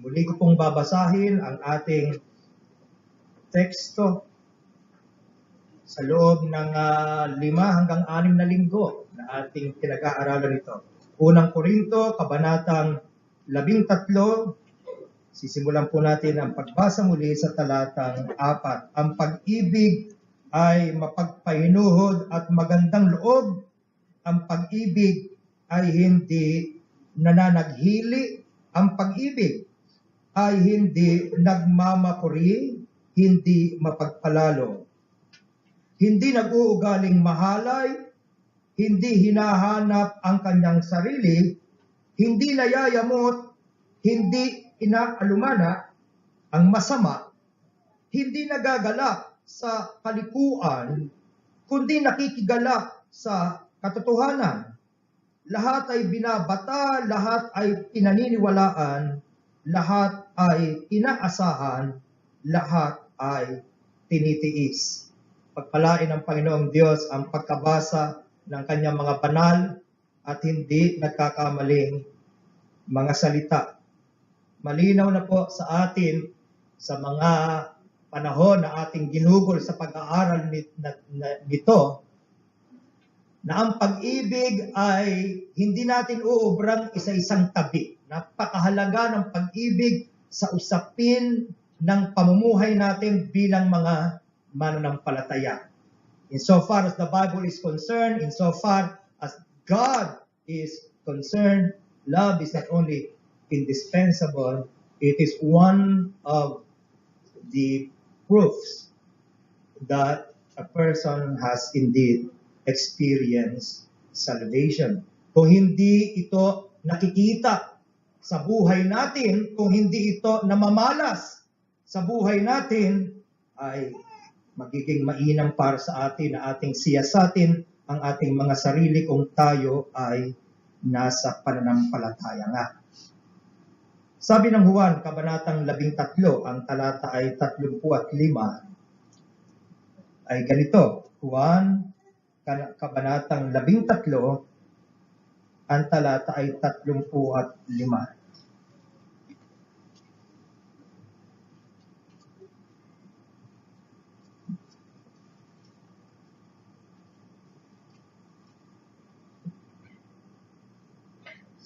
Muli ko pong babasahin ang ating teksto sa loob ng 5 hanggang 6 na linggo na ating pinag-aaralan ito. Unang Korinto, kabanatang 13, sisimulan po natin ang pagbasa muli sa talatang 4. Ang pag-ibig ay mapagpahinuhod at magandang loob. Ang pag-ibig ay hindi nananaghili. Ang pag-ibig ay hindi nagmamapuri, hindi mapagpalalo. Hindi nag-uugaling mahalay, hindi hinahanap ang kanyang sarili, hindi nayayamot, hindi inaalumana ang masama, hindi nagagalak sa kalikuan, kundi nakikigalak sa katotohanan. Lahat ay binabata, lahat ay pinaniniwalaan, lahat ay inaasahan, lahat ay tinitiis. Pagpalain ng Panginoong Diyos ang pagkabasa ng kanyang mga banal at hindi nagkakamaling mga salita. Malinaw na po sa atin sa mga panahon na ating ginugol sa pag-aaral nito na ang pag-ibig ay hindi natin uubrang isa-isang tabi. Napakahalaga ng pag-ibig sa usapin ng pamumuhay natin bilang mga mananampalataya. Insofar as the Bible is concerned, insofar as God is concerned, love is not only indispensable, it is one of the proofs that a person has indeed experienced salvation. Kung hindi ito nakikita sa buhay natin, kung hindi ito namamalas sa buhay natin, ay magiging mainam para sa atin na ating siyasatin ang ating mga sarili kung tayo ay nasa pananampalataya nga. Sabi ng Juan, kabanatang 13, ang talata ay 35, ay ganito. Juan, kabanatang 13, ang talata ay 35.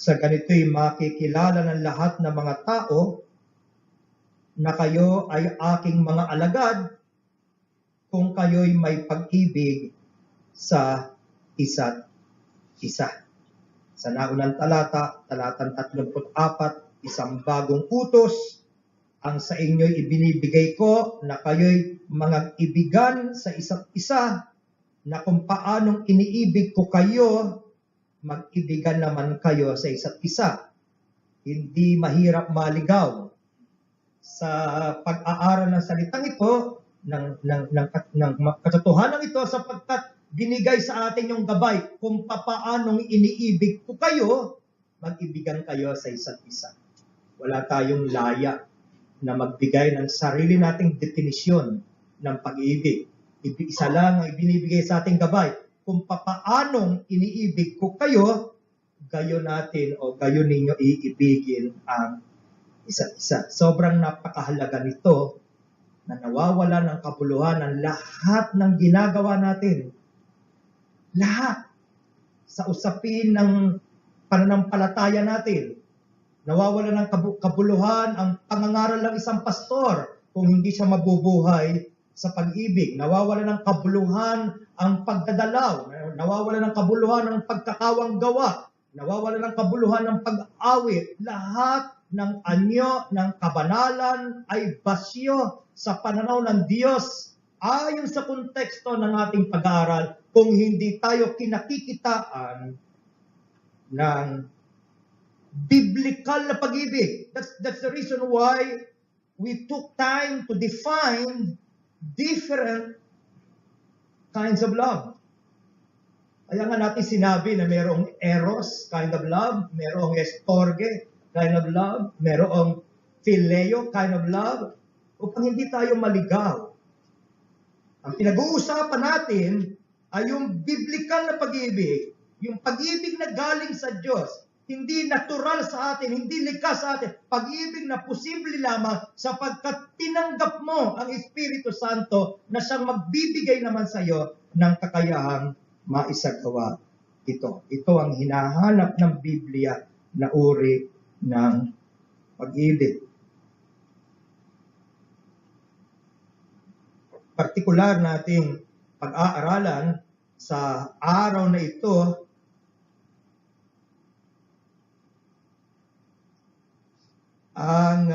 Sa ganito'y makikilala ng lahat ng mga tao na kayo ay aking mga alagad kung kayo'y may pag-ibig sa isa't isa. Sa naunang talata, talatang 34, isang bagong utos ang sa inyo'y ibinibigay ko na kayo'y mga ibigan sa isa't isa, na kung paanong iniibig ko kayo, mag-ibigan naman kayo sa isa't isa. Hindi mahirap maligaw sa pag-aaral ng salitang ito, ng katotohanan ito, sapagkat binigay sa atin yung gabay kung paanong iniibig ko kayo, mag-ibigan kayo sa isa't isa. Wala tayong laya na magbigay ng sarili nating definisyon ng pag-ibig. Isa lang ang ibinibigay sa ating gabay. Kung paanong iniibig ko kayo, gayon natin o gayon ninyo iibigin ang isa't isa. Sobrang napakahalaga nito na nawawala ng kabuluhan ng lahat ng ginagawa natin. Lahat. Sa usapin ng pananampalataya natin. Nawawala ng kabuluhan ang pangangaral ng isang pastor kung hindi siya mabubuhay sa pag-ibig. Nawawala ng kabuluhan ang pagdadalaw. Nawawala ng kabuluhan ang pagkakawang gawa. Nawawala ng kabuluhan ng pag-awit. Lahat ng anyo ng kabanalan ay basyo sa pananaw ng Diyos ayon sa konteksto ng ating pag-aaral kung hindi tayo kinakikitaan ng biblical na pag-ibig. That's the reason why we took time to define different kinds of love. Kaya nga natin sinabi na mayroong eros kind of love, mayroong estorge kind of love, mayroong phileo kind of love, upang hindi tayo maligaw. Ang pinag-uusapan natin ay yung biblical na pag-ibig, yung pag-ibig na galing sa Diyos, hindi natural sa atin, hindi likas sa atin, pag-ibig na posible lamang sapagkat tinanggap mo ang Espiritu Santo na siyang magbibigay naman sa iyo ng kakayahang maisagawa ito. Ito ang hinahanap ng Biblia na uri ng pag-ibig. Partikular nating pag-aaralan sa araw na ito ang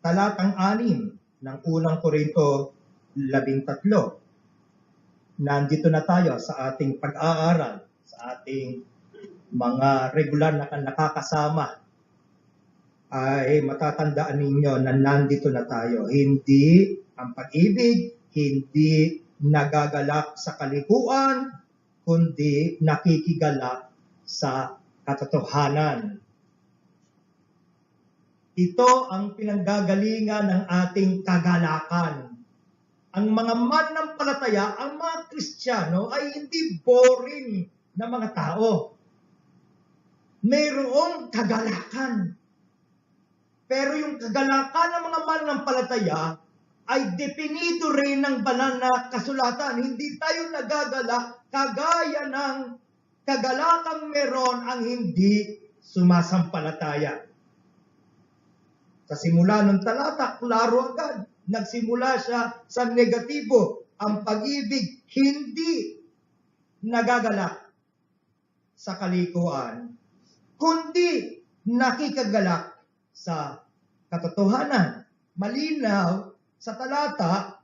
talatang 6 ng unang Korinto 13. Nandito na tayo sa ating pag-aaral, sa ating mga regular na nakakasama. Ay matatandaan ninyo na nandito na tayo. Hindi ang pag-ibig, hindi nagagalak sa kalikuan, kundi nakikigalak sa katotohanan. Ito ang pinanggagalingan ng ating kagalakan. Ang mga mananampalataya, ang mga Kristiyano ay hindi boring na mga tao. Mayroong kagalakan. Pero yung kagalakan ng mga mananampalataya ay definido rin ng banal na kasulatan. Hindi tayo nagagalak kagaya ng kagalakang meron ang hindi sumasampalataya. Sa simula ng talata, klaro agad. Nagsimula siya sa negatibo. Ang pag-ibig hindi nagagalak sa kalikuan, kundi nakikagalak sa katotohanan. Malinaw sa talata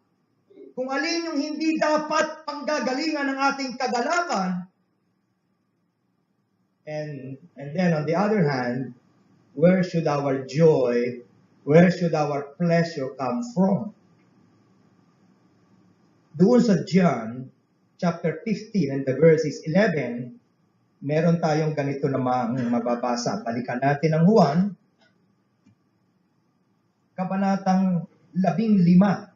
kung alin yung hindi dapat panggagalingan ng ating kagalakan. And then on the other hand, where should our joy, where should our pleasure come from? Doon sa John chapter 15 and the verses 11, meron tayong ganito namang mababasa. Balikan natin ang Juan, kabanatang 15.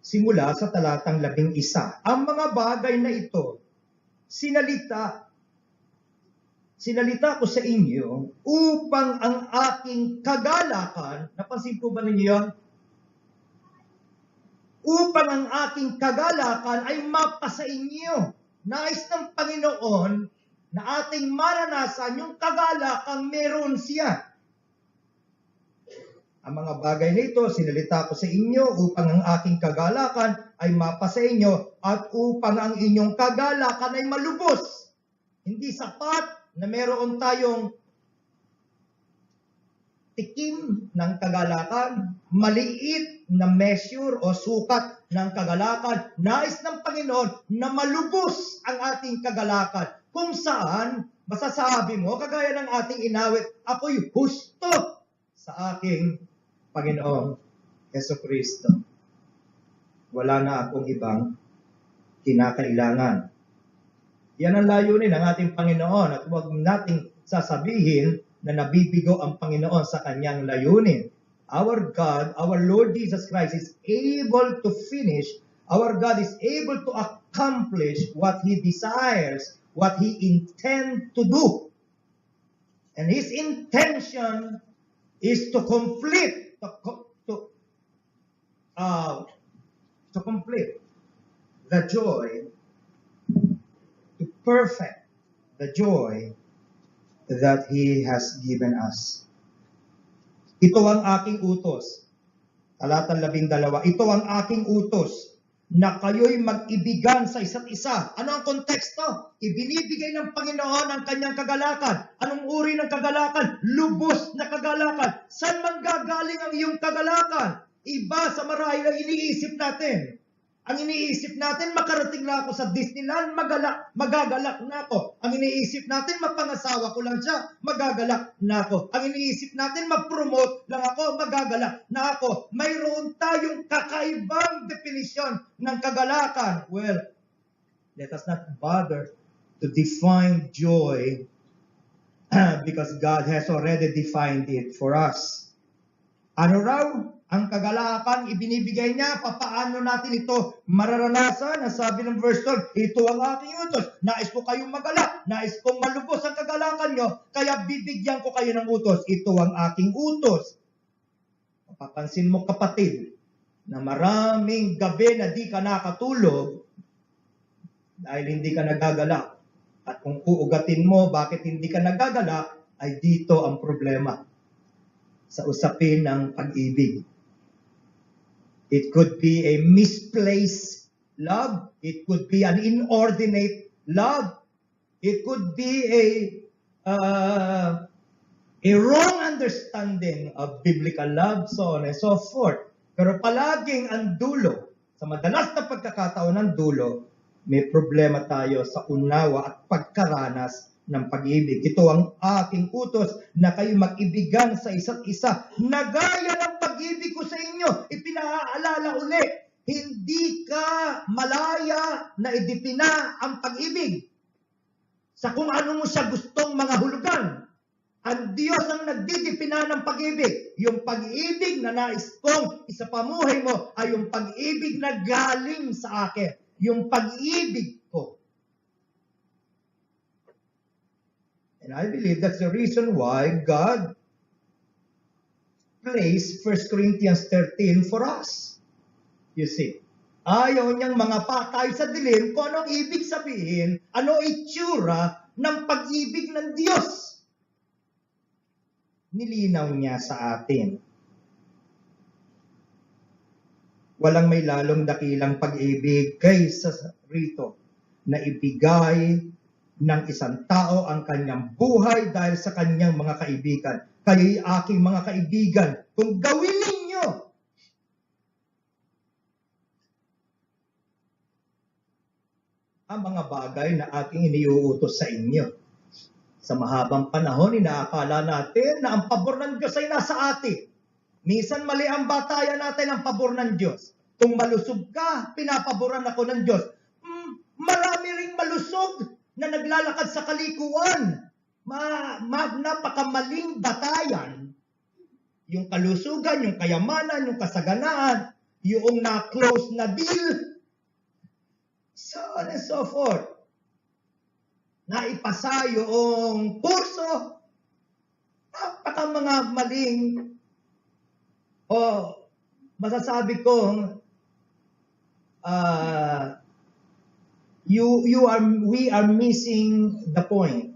Simula sa talatang 11. Ang mga bagay na ito, sinalita ko sa inyo upang ang aking kagalakan, napansin po ba ninyo yun? Upang ang aking kagalakan ay mapasa inyo. Nais ng Panginoon na ating maranasan yung kagalakang meron siya. Ang mga bagay na ito, sinalita ko sa inyo upang ang aking kagalakan ay mapasa inyo at upang ang inyong kagalakan ay malubos. Hindi sapat na meron tayong tikim ng kagalakan, maliit na measure o sukat ng kagalakan. Nais ng Panginoon na malubos ang ating kagalakan. Kung saan, masasabi mo, kagaya ng ating inawit, ako'y husto sa aking Panginoong Jesucristo. Wala na akong ibang kinakailangan. Yan ang layunin ng ating Panginoon at huwag nating sasabihin na nabibigo ang Panginoon sa kanyang layunin. Our God, our Lord Jesus Christ is able to finish, our God is able to accomplish what He desires, what He intends to do. And His intention is to complete the joy, to perfect the joy that He has given us. Ito ang aking utos. Talatang 12. Ito ang aking utos na kayo'y mag-ibigan sa isa't isa. Ano ang konteksto? Ibinibigay ng Panginoon ang kanyang kagalakan. Anong uri ng kagalakan? Lubos na kagalakan. Saan manggagaling ang iyong kagalakan? Iba sa marahil ang iniisip natin. Ang iniisip natin, makarating na ako sa Disneyland, magagalak na ako. Ang iniisip natin, mapangasawa ko lang siya, magagalak na ako. Ang iniisip natin, ma-promote lang ako, magagalak na ako. Mayroon tayong kakaibang definisyon ng kagalakan. Well, let us not bother to define joy because God has already defined it for us. Ano raw ang kagalakan ibinibigay niya? Papaano natin ito mararanasan? Ang sabi ng verse 12, ito ang aking utos. Nais ko kayong magalak. Nais kong malubos ang kagalakan nyo. Kaya bibigyan ko kayo ng utos. Ito ang aking utos. Mapapansin mo kapatid, na maraming gabi na di ka nakatulog dahil hindi ka nagagalak. At kung uugatin mo bakit hindi ka nagagalak, ay dito ang problema sa usapin ng pag-ibig. It could be a misplaced love. It could be an inordinate love. It could be a wrong understanding of biblical love, so on and so forth. Pero palaging ang dulo, sa madalas na pagkakataon ng dulo, may problema tayo sa unawa at pagkaranas ng pag-ibig. Ito ang aking utos na kayo mag-ibigan sa isa't isa. Nagaya ng pag-ibig ko sa inyo. Ipinaalala uli, hindi ka malaya na idipina ang pag-ibig sa kung ano mo siya gustong mga hulugan. Ang Diyos ang nagdidipina ng pag-ibig. Yung pag-ibig na nais kong isapamuhay mo ay yung pag-ibig na galing sa akin. Yung pag-ibig ko. And I believe that's the reason why God placed 1 Corinthians 13 for us. You see, ayaw niyang mga patay sa dilim kung anong ibig sabihin, ano itsura ng pag-ibig ng Diyos. Nilinaw niya sa atin. Walang may lalong dakilang pag-ibig kaysa rito na ibigay ng isang tao ang kanyang buhay dahil sa kanyang mga kaibigan. Kayo'y aking mga kaibigan kung gawin ninyo ang mga bagay na aking iniuutos sa inyo. Sa mahabang panahon, inaakala natin na ang pabor ng Diyos ay nasa atin. Minsan mali ang batayan natin ang pabor ng Diyos. Kung malusog ka, pinapaboran ako ng Diyos. Marami ring malusog na naglalakad sa kalikuan. Napakamaling batayan. Yung kalusugan, yung kayamanan, yung kasaganaan, yung na-close na deal, so on and so forth. Naipasa yung kurso, napaka mga maling, masasabi kong, we are missing the point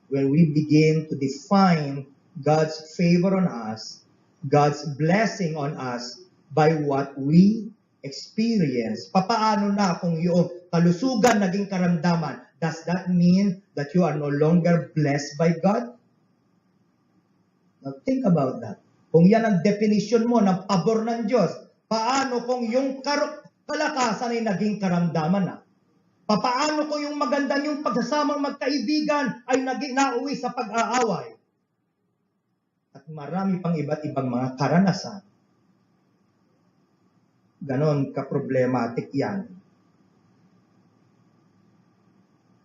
when we begin to define God's favor on us, God's blessing on us by what we experience. Papaano na kung yung kalusugan naging karamdaman? Does that mean that you are no longer blessed by God? Now think about that. Kung yan ang definition mo ng pabor ng Diyos, paano kung yung kalakasan ay naging karamdaman na? Paano kung yung maganda yung pagsasamang magkaibigan ay nauwi sa pag-aaway? At marami pang iba't ibang mga karanasan. Ganon ka-problematic yan.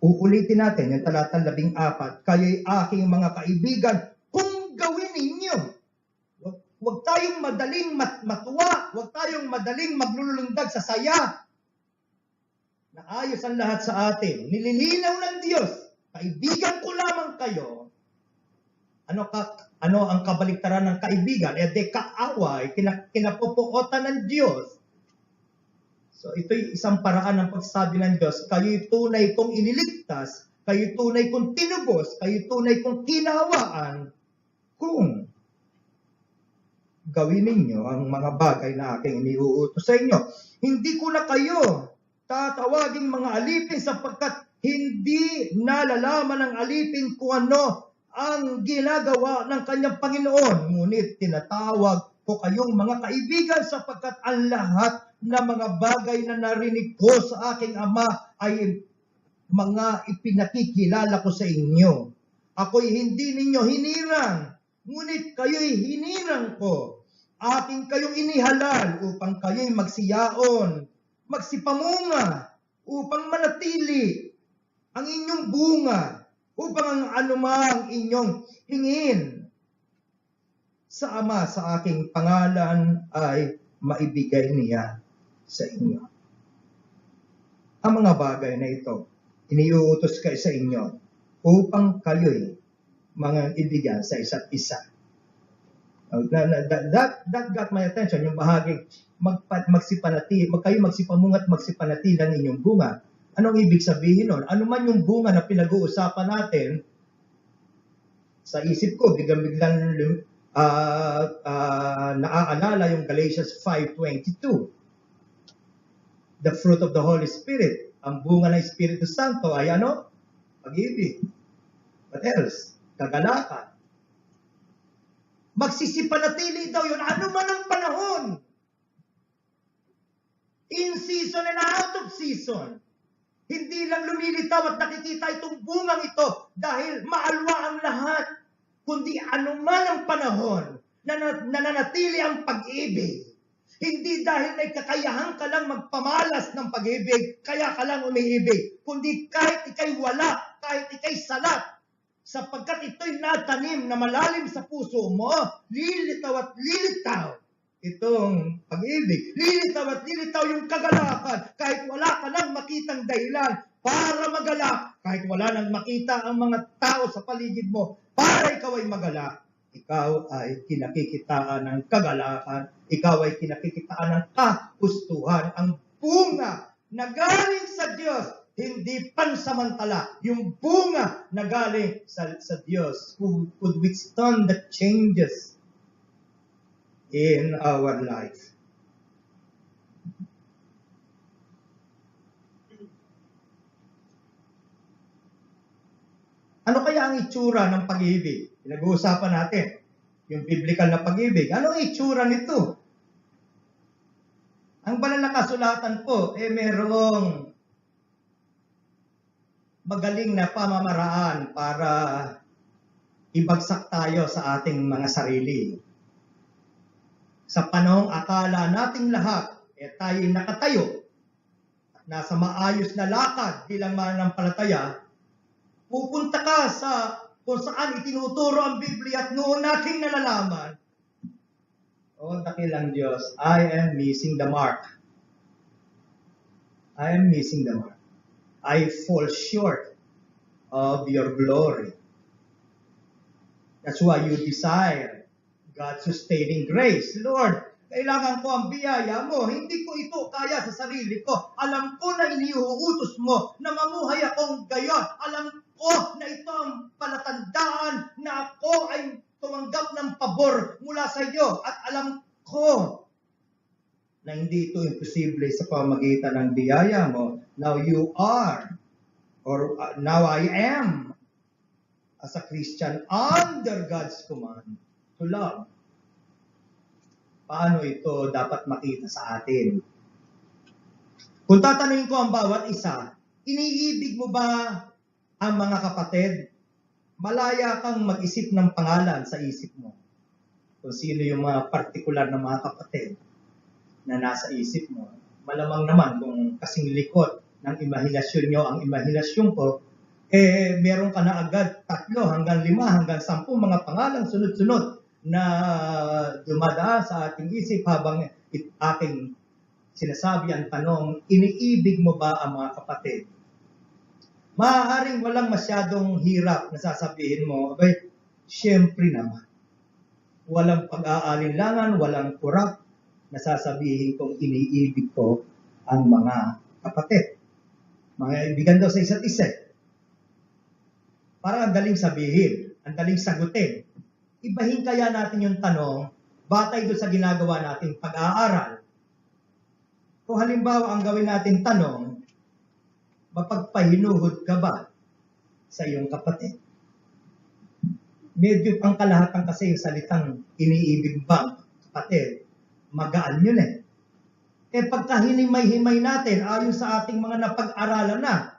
Uulitin natin yung talatang 14, kayo'y aking mga kaibigan kung gawin ninyo. Huwag tayong madaling matuwa, huwag tayong madaling maglulundag sa saya. Naayos ang lahat sa atin. Nililinaw ng Diyos, kaibigan ko lamang kayo. Ano ang kabaliktaran ng kaibigan? Kaaway, kinapupuotan ng Diyos. So ito'y isang paraan ng pagsabi ng Diyos, kayo'y tunay kong iniligtas, kayo'y tunay kong tinubos, kayo'y tunay kong kinawaan, kung gawin ninyo ang mga bagay na aking iniuutos sa inyo. Hindi ko na kayo tatawaging mga alipin sapagkat hindi nalalaman ng alipin kung ano ang ginagawa ng kanyang Panginoon. Ngunit tinatawag ko kayong mga kaibigan sapagkat ang lahat na mga bagay na narinig ko sa aking Ama ay mga ipinakikilala ko sa inyo. Ako'y hindi ninyo hinirang, ngunit kayo'y hinirang ko. Akin kayong inihalal upang kayo'y magsiyaon, magsipamunga, upang manatili ang inyong bunga, upang ang anumang inyong hingin sa Ama sa aking pangalan ay maibigay niya sa inyo. Ang mga bagay na ito, iniuutos ko sa inyo upang kayo'y mga ibigyan sa isa't isa. That got my attention, yung bahagi magsipanati, kayo magsipamungat magsipanati ng inyong bunga. Anong ibig sabihin nun? Ano man yung bunga na pinag-uusapan natin, sa isip ko, biglang naaalala yung Galatians 5:22. The fruit of the Holy Spirit. Ang bunga ng Espiritu Santo ay ano? Pag-ibig. What else? Kagalakan. Magsisipanatili daw yun. Ano man ang panahon. In season and out of season. Hindi lang lumilitaw at nakikita itong bungang ito dahil maalwa ang lahat. Kundi anuman ang panahon na nananatili ang pag-ibig. Hindi dahil may kakayahan ka lang magpamalas ng pag-ibig, kaya ka lang umiibig. Kundi kahit ikay wala, kahit ikay salat, sapagkat ito'y natanim na malalim sa puso mo, lilitaw at lilitaw itong pag-ibig. Lilitaw at lilitaw yung kagalakan, kahit wala ka lang makitang dahilan para magalak, kahit wala nang makita ang mga tao sa paligid mo, para ikaw ay magalak, ikaw ay kinakikitaan ng kagalakan, ikaw ay kinakikitaan ng kagustuhan, ang bunga na galing sa Diyos, hindi pansamantala, yung bunga na galing sa Diyos who could withstand the changes in our life. Ano kaya ang itsura ng pag-ibig? Pinag-uusapan natin yung biblical na pag-ibig. Ano ang itsura nito? Ang banal na kasulatan po, merong magaling na pamamaraan para ibagsak tayo sa ating mga sarili. Sa panahong akala nating lahat, tayo'y nakatayo at nasa maayos na lakad bilang mananampalataya, pupunta ka sa kung saan itinuturo ang Biblia at noon nating nalalaman, dakilang Diyos, I am missing the mark. I am missing the mark. I fall short of your glory. That's why you desire God's sustaining grace. Lord, kailangan ko ang biyaya mo. Hindi ko ito kaya sa sarili ko. Alam ko na iniuutos mo na mamuhay akong gayon. Alam ko na ito ang palatandaan na ako ay tumanggap ng pabor mula sa iyo. At alam ko na hindi ito imposible sa pamagitan ng biyaya mo. Now you are, or now I am, as a Christian, under God's command to love. Paano ito dapat makita sa atin? Kung tatanungin ko ang bawat isa, iniibig mo ba ang mga kapatid? Malaya kang mag-isip ng pangalan sa isip mo. Kung sino yung mga partikular na mga kapatid na nasa isip mo. Malamang naman kung kasing likot ng imahinasyon nyo ang imahinasyon ko, meron ka na agad 3 hanggang 5 hanggang 10 mga pangalang sunod-sunod na dumadaan sa ating isip habang aking sinasabi ang tanong, iniibig mo ba ang mga kapatid? Maaaring walang masyadong hirap na sasabihin mo, siyempre naman. Walang pag-aalinlangan, walang kurap na sasabihin kong iniibig ko ang mga kapatid. Mga ibigan daw sa isa't isa. Parang ang daling sabihin, ang daling sagutin. Ibahin kaya natin yung tanong, batay doon sa ginagawa nating pag-aaral. Kung halimbawa ang gawin natin tanong, mapagpahinuhod ka ba sa iyong kapatid? Medyo ang kalahatan kasi yung salitang iniibig ba kapatid, magaan yun eh. Pagka hinimay-himay natin, ayon sa ating mga napag-aralan na,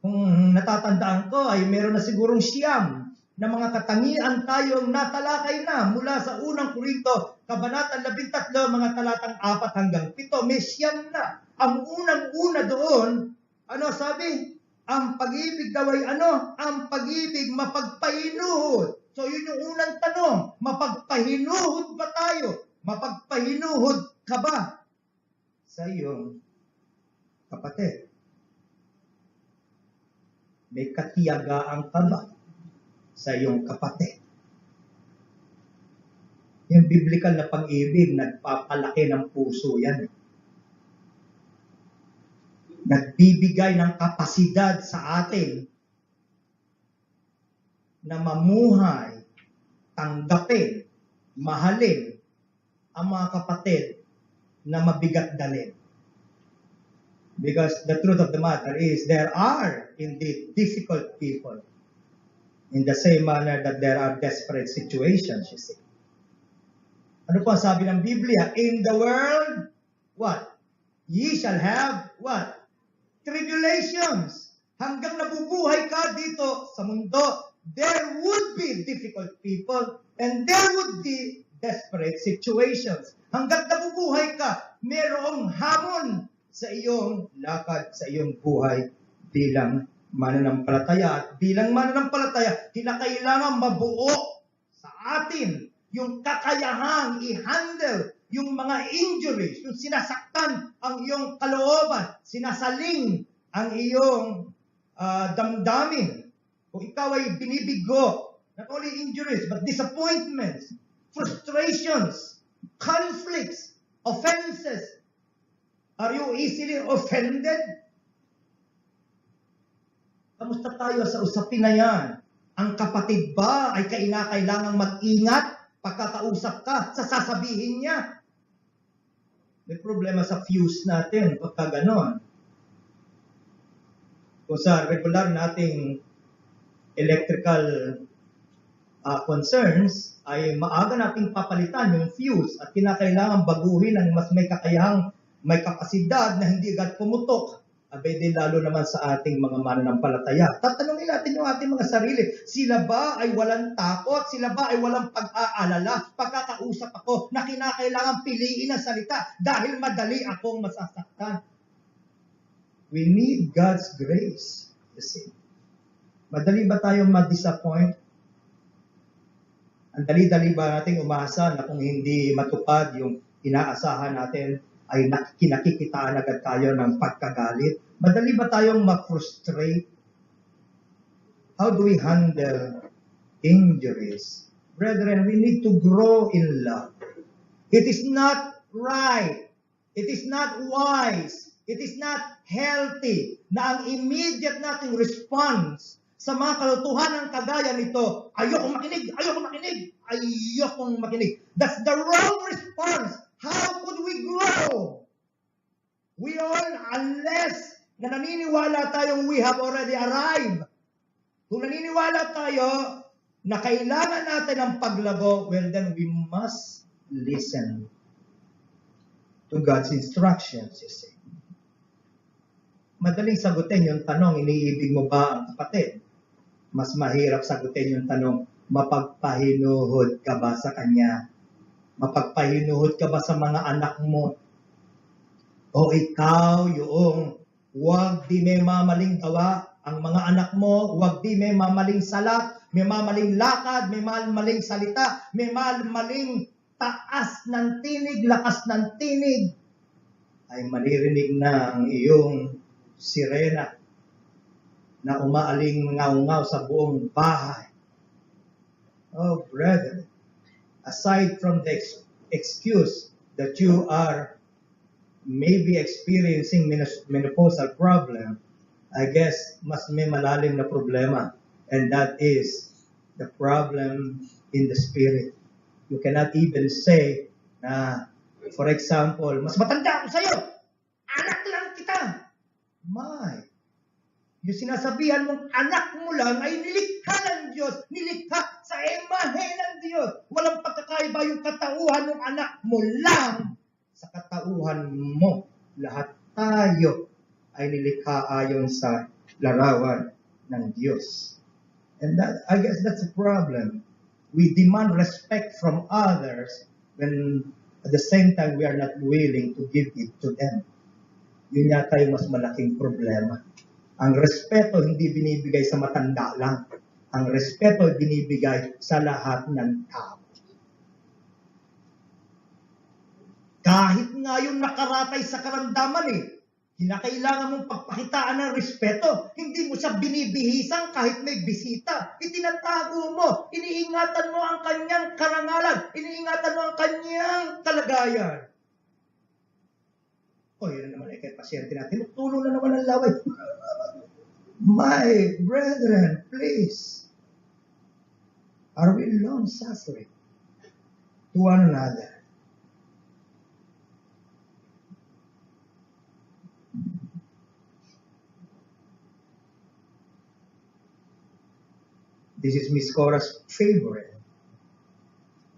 kung natatandaan ko ay meron na sigurong 9 na mga katangian tayong natalakay na mula sa unang Korinto, Kabanata 13, mga talatang 4 hanggang 7. May 9 na. Ang unang-una doon, ano sabi? Ang pag-ibig daw ay ano? Ang pag-ibig mapagpahinuhod. So yun yung unang tanong. Mapagpahinuhod ba tayo? Mapagpahinuhod ka ba sa iyong kapatid? May katiyagaan ka ba sa iyong kapatid? Yung biblical na pag-ibig, nagpapalaki ng puso yan. Nagbibigay ng kapasidad sa atin na mamuhay, tanggapin, mahalin ang mga kapatid na mabigat dalhin. Because the truth of the matter is there are indeed difficult people in the same manner that there are desperate situations, you see. Ano po ang sabi ng Biblia? In the world, what? Ye shall have, what? Tribulations. Hanggang nabubuhay ka dito sa mundo, there would be difficult people and there would be desperate situations. Hanggang nabubuhay ka, mayroong hamon sa iyong lakad, sa iyong buhay bilang mananampalataya. At bilang mananampalataya, kinakailangan mabuo sa atin yung kakayahang i-handle yung mga injuries, yung sinasaktan ang iyong kalooban, sinasaling ang iyong damdamin. Kung ikaw ay binibigo, not only injuries, but disappointments, frustrations, conflicts, offenses. Are you easily offended? Kamusta tayo sa usapin na yan? Ang kapatid ba ay kailangang mag-ingat pagkakausap ka sa sasabihin niya? May problema sa fuse natin pagka ganon. Kung sa regular nating electrical concerns, ay maaga nating papalitan yung fuse at kinakailangan baguhin ang mas may kakayahang, may kapasidad na hindi agad pumutok. Abay din lalo naman sa ating mga mananampalataya. Tatanungin natin yung ating mga sarili, sila ba ay walang takot? Sila ba ay walang pag-aalala? Pagkakausap ako na kinakailangan piliin ang salita dahil madali akong masasaktan. We need God's grace. You see. Madali ba tayong ma-disappoint? Ang dali-dali ba nating umasa na kung hindi matupad yung inaasahan natin, ay kinakikitaan agad tayo ng pagkagalit? Madali ba tayong ma-frustrate? How do we handle injuries? Brethren, we need to grow in love. It is not right. It is not wise. It is not healthy na ang immediate nating response sa mga kalutuhan ng kagaya nito, ayokong makinig, ayokong makinig, ayokong makinig. That's the wrong response. How could we grow? We all, unless na naniniwala tayong we have already arrived. Kung naniniwala tayo na kailangan natin ng paglago, well then we must listen to God's instructions, you see. Madaling sagutin yung tanong, iniibig mo ba ang kapatid? Mas mahirap sagutin yung tanong, mapagpahinuhod ka ba sa kanya? Mapagpahinuhod ka ba sa mga anak mo? O ikaw yung huwag di may mamaling gawa ang mga anak mo, huwag di may mamaling salat, may mamaling lakad, may mamaling salita, may mamaling taas ng tinig, lakas ng tinig, ay maririnig na ang iyong sirena na umaaling ngaw-ngaw sa buong bahay. Oh, brother, aside from the excuse that you are maybe experiencing menopausal problem, I guess mas may malalim na problema, and that is the problem in the spirit. You cannot even say na, for example, mas matanda ako sa'yo, anak lang kita. My, yung sinasabihan mong anak mo lang ay nilikha ng Diyos, nilikha sa imahe ng Diyos. Walang pagkakaiba yung katauhan ng anak mo lang sa katauhan mo. Lahat tayo ay nilikha ayon sa larawan ng Diyos. And that, I guess that's a problem. We demand respect from others when at the same time we are not willing to give it to them. Yun yata yung mas malaking problema. Ang respeto hindi binibigay sa matanda lang. Ang respeto binibigay sa lahat ng tao. Kahit nga yung nakaratay sa karamdaman kinakailangan mong pagpakitaan ng respeto. Hindi mo siya binibihisan kahit may bisita. Itinatago mo. Iniingatan mo ang kanyang karangalan. Iniingatan mo ang kanyang kalagayan. Yun naman kay pasyente natin. Tulong na naman ang laway. My brethren, please. Are we long-suffering to one another? This is Miss Cora's favorite.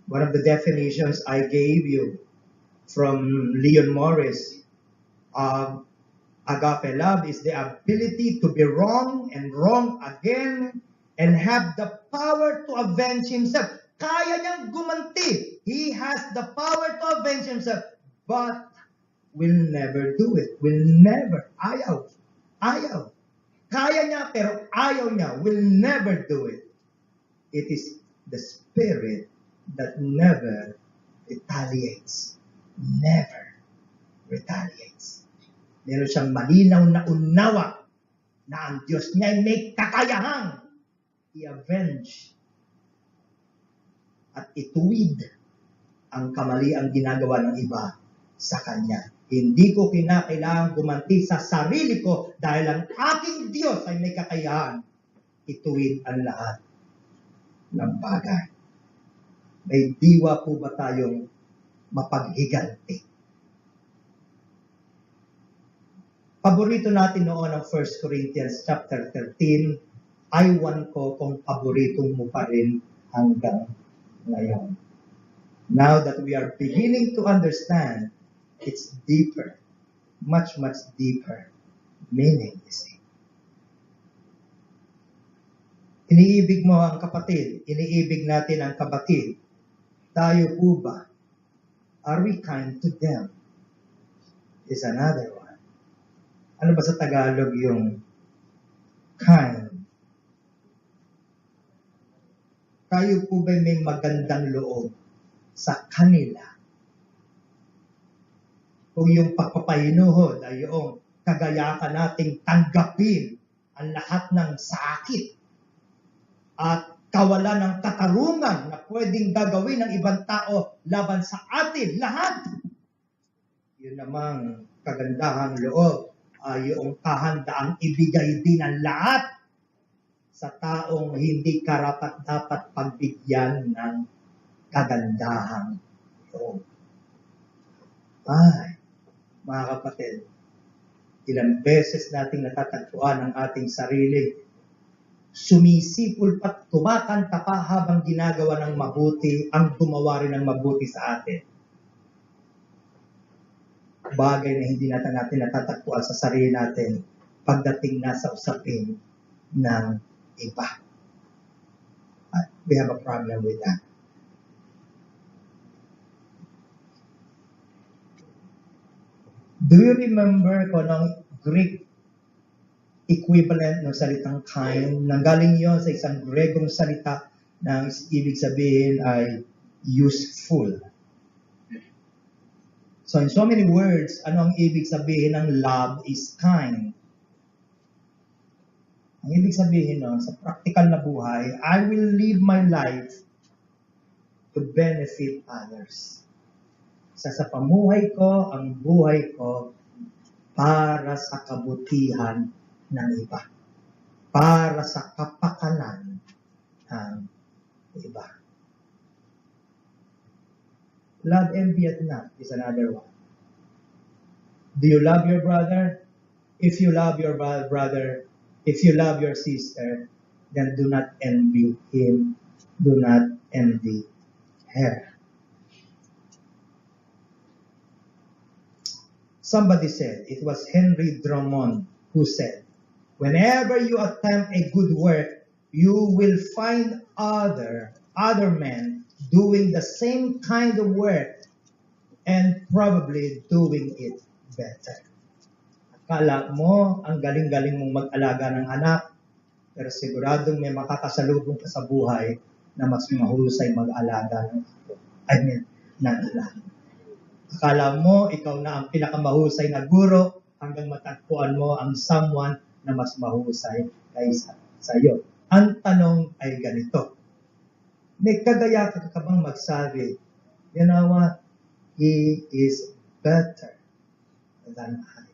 One of the definitions I gave you from Leon Morris of agape love is the ability to be wrong and wrong again and have the power to avenge himself. Kaya niyang gumanti. He has the power to avenge himself, but will never do it. Will never. Ayaw. Kaya niya pero ayaw niya. Will never do it. It is the spirit that never retaliates. Never retaliates. Meron siyang malinaw na unawa na ang Diyos niya ay may kakayahang i-avenge at ituwid ang kamaliang ginagawa ng iba sa Kanya. Hindi ko kinakailangan gumanti sa sarili ko dahil ang aking Diyos ay may kakayahan ituwid ang lahat ng bagay. May diwa po ba tayong mapaghiganti? Paborito natin noon ang 1 Corinthians chapter 13. Aywan ko kung paborito mo pa rin hanggang ngayon. Now that we are beginning to understand, it's deeper, much deeper meaning, you see. Iniibig mo ang kapatid, iniibig natin ang kapatid. Tayo po ba? Are we kind to them? Is another one. Ano ba sa Tagalog yung kind? Tayo po ba may magandang loob sa kanila? Kung yung pagpapahinuhod ay yung kagayakan nating tanggapin ang lahat ng sakit at kawalan ng katarungan na pwedeng gagawin ng ibang tao laban sa atin, lahat. Yun namang kagandahang loob ay yung kahandaang ibigay din ang lahat sa taong hindi karapat-dapat pagbigyan ng kagandahang loob. Ay, mga kapatid, ilang beses nating natatagpuan ang ating sarili sumisipol pat kumakanta pa habang ginagawa ng mabuti ang gumawa rin ng mabuti sa atin. Bagay na hindi natin natatagpuan sa sarili natin pagdating na sa usapin ng iba. We have a problem with that. Do you remember kung anong Greek equivalent ng salitang kind? Nanggaling yon sa isang Gregong salita na ibig sabihin ay useful. So in so many words, ano ang ibig sabihin ng love is kind? Ang ibig sabihin sa practical na buhay, I will live my life to benefit others. Sa pamuhay ko, ang buhay ko para sa kabutihan ng iba. Para sa kapakanan ng iba. Love, envy, at not is another one. Do you love your brother? If you love your brother, if you love your sister, then do not envy him. Do not envy her. Somebody said, it was Henry Drummond who said, whenever you attempt a good work, you will find other men doing the same kind of work and probably doing it better. At Kala mo, ang galing-galing mong mag-alaga ng anak, pero siguradong may makakasalubong ka sa buhay na mas mahusay mag-alaga ng anak. Akala mo, ikaw na ang pinakamahusay na guro hanggang matagpuan mo ang someone na mas mahusay kaysa sa iyo. Ang tanong ay ganito. May kagaya ka bang magsabi, you know what? He is better than I.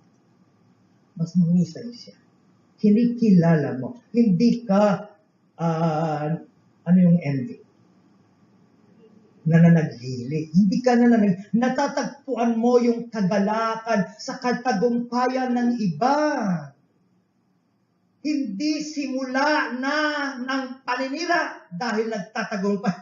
Mas mahusay siya. Kinikilala mo. Hindi ka, ano yung envy? Nananaghili. Hindi ka natatagpuan mo yung kagalakan sa katagumpayan ng iba. Hindi simula na ng paninira dahil nagtatagumpay.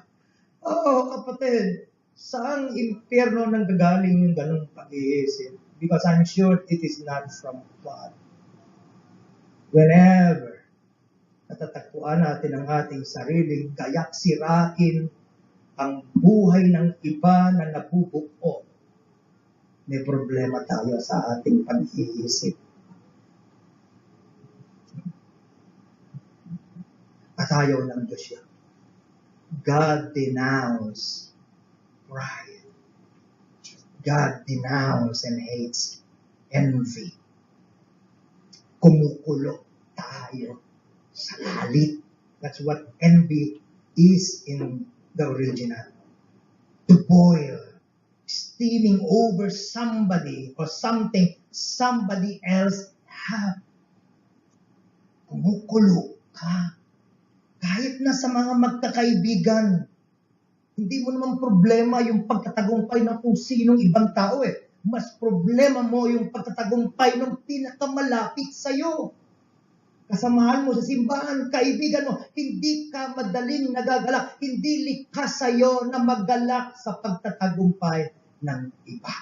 Oo, kapatid, saang impyerno nang gagaling yung ganong pag-iisip? Because I'm sure it is not from God. Whenever natatagpuan natin ang ating sariling gayak sirain ang buhay ng iba na nabubuo, may problema tayo sa ating pag-iisip. At ayaw ng Diyos yan. God denounce pride. God denounce and hates envy. Kumukulo tayo sa galit. That's what envy is in the original. To boil, steaming over somebody or something somebody else have. Kumukulo ka. Kahit na sa mga magkakaibigan, hindi mo naman problema yung pagtatagumpay ng kung sinong ibang tao eh. Mas problema mo yung pagtatagumpay ng pinakamalapit sa'yo. Kasamahan mo sa simbahan, kaibigan mo, hindi ka madaling nagagalak, hindi likas sa'yo na magalak sa pagtatagumpay ng iba.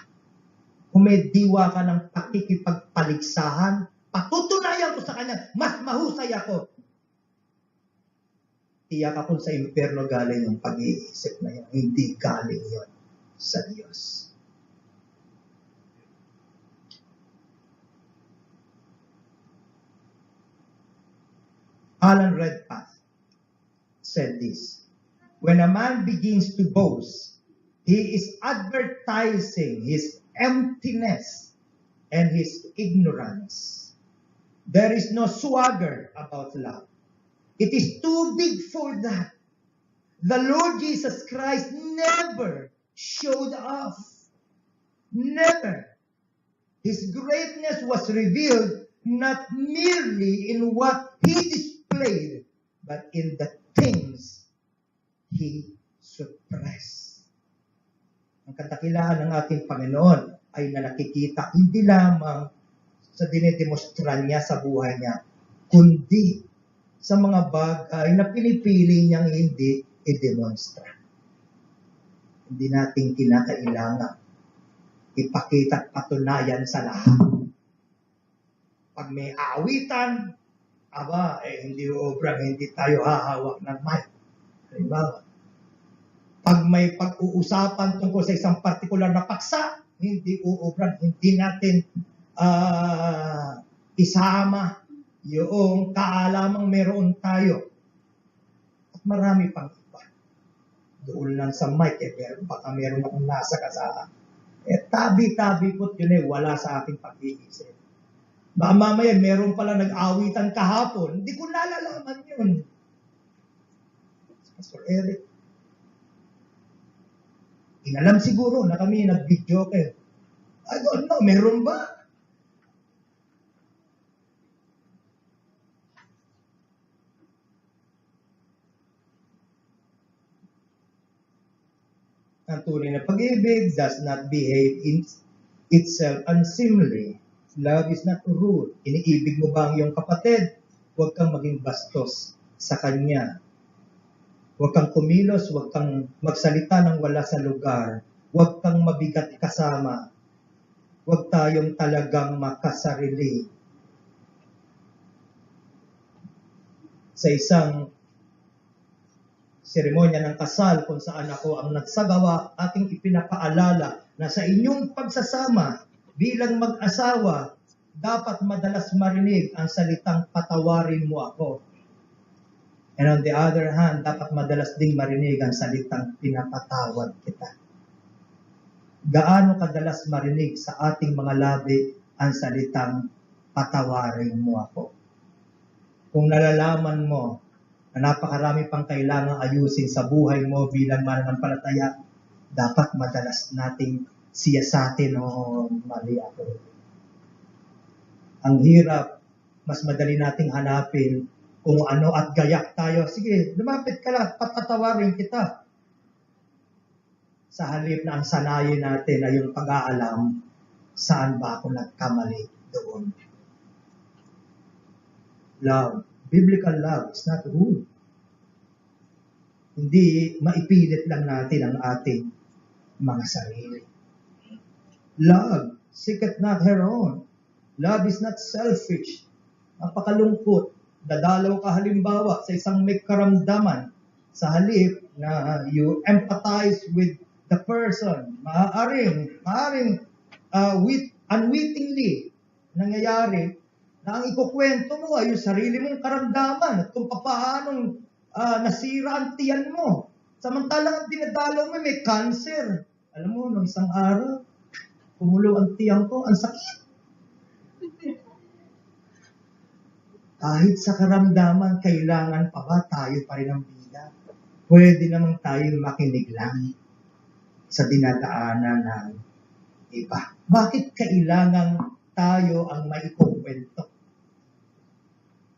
Kung may diwa ka ng pakikipagpaligsahan, patutunayan ko sa kanya, mas mahusay ako. Tiyak ako sa impyerno galing yung pag-iisip na yan. Hindi galing yon sa Diyos. Alan Redpath said this, when a man begins to boast, he is advertising his emptiness and his ignorance. There is no swagger about love. It is too big for that. The Lord Jesus Christ never showed off. Never. His greatness was revealed not merely in what he displayed, but in the things he suppressed. Ang katakilaan ng ating Panginoon ay na nakikita hindi lamang sa dinedemonstra niya sa buhay niya, kundi sa mga bagay na pinipili niyang hindi i-demonstra. Hindi natin kinakailangan ipakita at patunayan sa lahat. Pag may aawitan, hindi uobrang, hindi tayo hahawak ng mic. Halimbawa, pag may pag-uusapan tungkol sa isang partikular na paksa, hindi uobrang, hindi natin isama yung kaalamang meron tayo. At marami pang iba. Doon lang sa mic, baka meron akong nasa kasama. Tabi-tabi po yun wala sa aking pag-iisip. Baka mamaya meron pala nag-awitan kahapon, hindi ko nalalaman yun. Pastor Eric, inalam siguro na kami nag-video kayo. I don't know, meron ba? Ang tunay na pag-ibig does not behave in itself unseemly. Love is not rude. Iniibig mo ba ang iyong kapatid? Huwag kang maging bastos sa kanya. Huwag kang kumilos, huwag kang magsalita ng wala sa lugar. Huwag kang mabigat kasama. Huwag tayong talagang makasarili. Sa isang seremonya ng kasal kung saan ako ang nagsagawa, ating ipinapaalala na sa inyong pagsasama bilang mag-asawa, dapat madalas marinig ang salitang patawarin mo ako. And on the other hand, dapat madalas ding marinig ang salitang pinapatawad kita. Gaano kadalas marinig sa ating mga labi ang salitang patawarin mo ako? Kung nalalaman mo na napakarami pang kailangang ayusin sa buhay mo bilang mananampalataya, dapat madalas nating siyasatin o mali ako. Ang hirap, mas madali nating hanapin kung ano at gayak tayo. Sige, lumapit ka lang, patatawarin kita. Sa halip na ang sanayin natin ay yung pag-aalam, saan ba ako nagkamali doon. Love, biblical love is not rude. Hindi maipilit lang natin ang ating mga sarili. Love, seeketh not her own. Love is not selfish. Napakalungkot. Dadalaw ka halimbawa sa isang may karamdaman sa halip na you empathize with the person. Maaaring unwittingly nangyayari na ang ikukwento mo ay yung sarili mong karamdaman at kung paano nasira ang tiyan mo. Samantalang ang dinadalaw mo may cancer. Alam mo, nung isang araw, kumulo ang tiyan ko, ang sakit. Kahit sa karamdaman, kailangan pa ba tayo pa rin ang bida? Pwede naman tayong makinig lang sa dinadaanan ng iba. Bakit kailangan tayo ang maikukwento?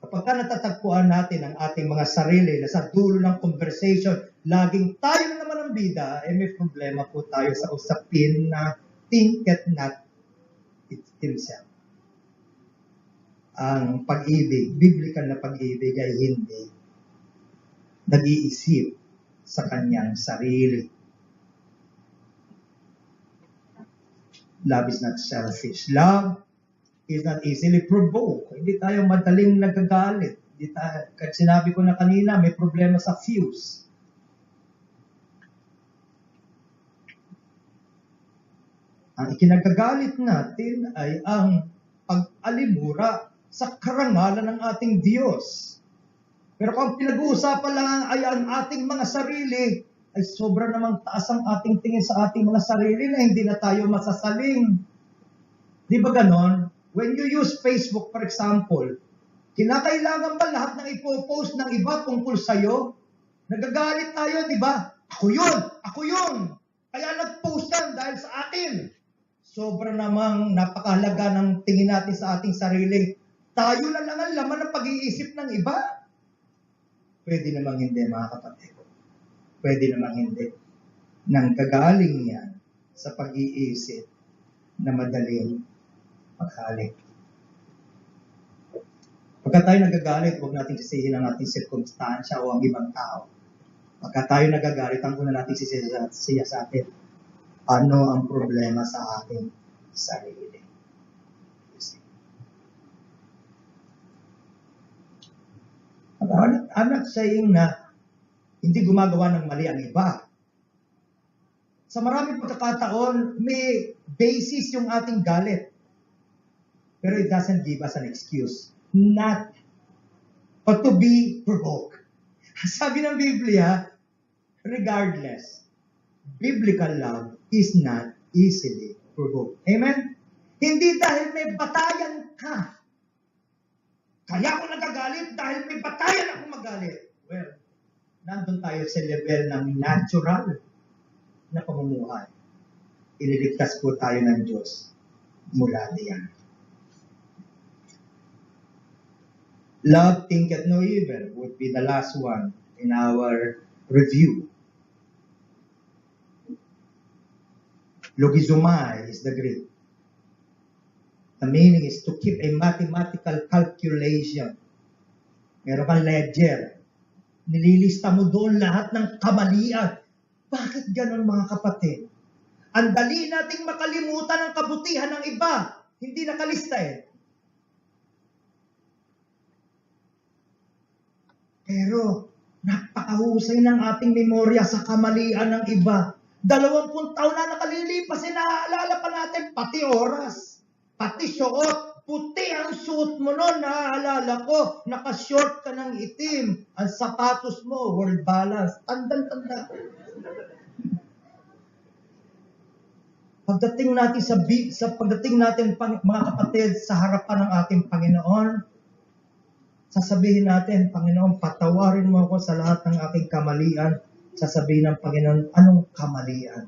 Kapag natatagpuan natin ang ating mga sarili na sa dulo ng conversation, laging tayo naman ang bida, may problema po tayo sa usapin na thinketh not himself. Ang pag-ibig, biblical na pag-ibig ay hindi nag-iisip sa kanyang sarili. Love is not selfish. Love is not easily provoked. Hindi tayo madaling nagagalit. Kahit sinabi ko na kanina, may problema sa fuse. Ang ikinagagalit natin ay ang pag-alimura sa karangalan ng ating Diyos. Pero kung pinag-uusapan lang ay ang ating mga sarili, ay sobra namang taas ang ating tingin sa ating mga sarili na hindi na tayo masasaling. Di ba ganon? When you use Facebook, for example, kinakailangan ba lahat ng ipopost ng iba tungkol sa'yo? Nagagalit tayo, di ba? Ako yun! Kaya nag-post yan dahil sa atin. Sobra namang napakahalaga ng tingin natin sa ating sarili. Tayo na lang ang laman ng pag-iisip ng iba. Pwede namang hindi, mga kapatid. Pwede namang hindi. Nang kagaling yan sa pag-iisip na madaling maghalik. Pagka tayo nagagalit, huwag natin sisihin ang ating sirkumstansya o ang ibang tao. Pagka tayo nagagalit, ang una natin sisiya sa atin, ano ang problema sa ating sarili. I'm not saying na hindi gumagawa ng mali ang iba. Sa maraming pagkakataon, may basis yung ating galit. Pero it doesn't give us an excuse not but to be provoked. Sabi ng Biblia, regardless, biblical love is not easily provoked. Amen? Hindi dahil may batayan ka. Kaya ako nagagalit dahil may batayan ako magalit. Well, nandun tayo sa level ng natural na pamumuhay. Ililigtas po tayo ng Diyos mula diyan. Love thinketh no evil would be the last one in our review. Logizomai is the Greek. The meaning is to keep a mathematical calculation. Meron kang ledger. Nililista mo doon lahat ng kamalian. Bakit ganon, mga kapatid? Ang dali nating makalimutan ang kabutihan ng iba. Hindi nakalista eh. Pero napakahusay ng ating memorya sa kamalian ng iba. 20 taon na nakalilipas, naaalala pa natin pati oras, pati suot, Puti ang suot mo noon, naaalala ko. Nakashort ka ng itim. Ang sapatos mo, world balance. Tandang-tanda. Pagdating natin pagdating natin mga kapatid sa harapan ng ating Panginoon, sasabihin natin, Panginoon, patawarin mo ako sa lahat ng aking kamalian. Sasabihin ng Panginoon, anong kamalian?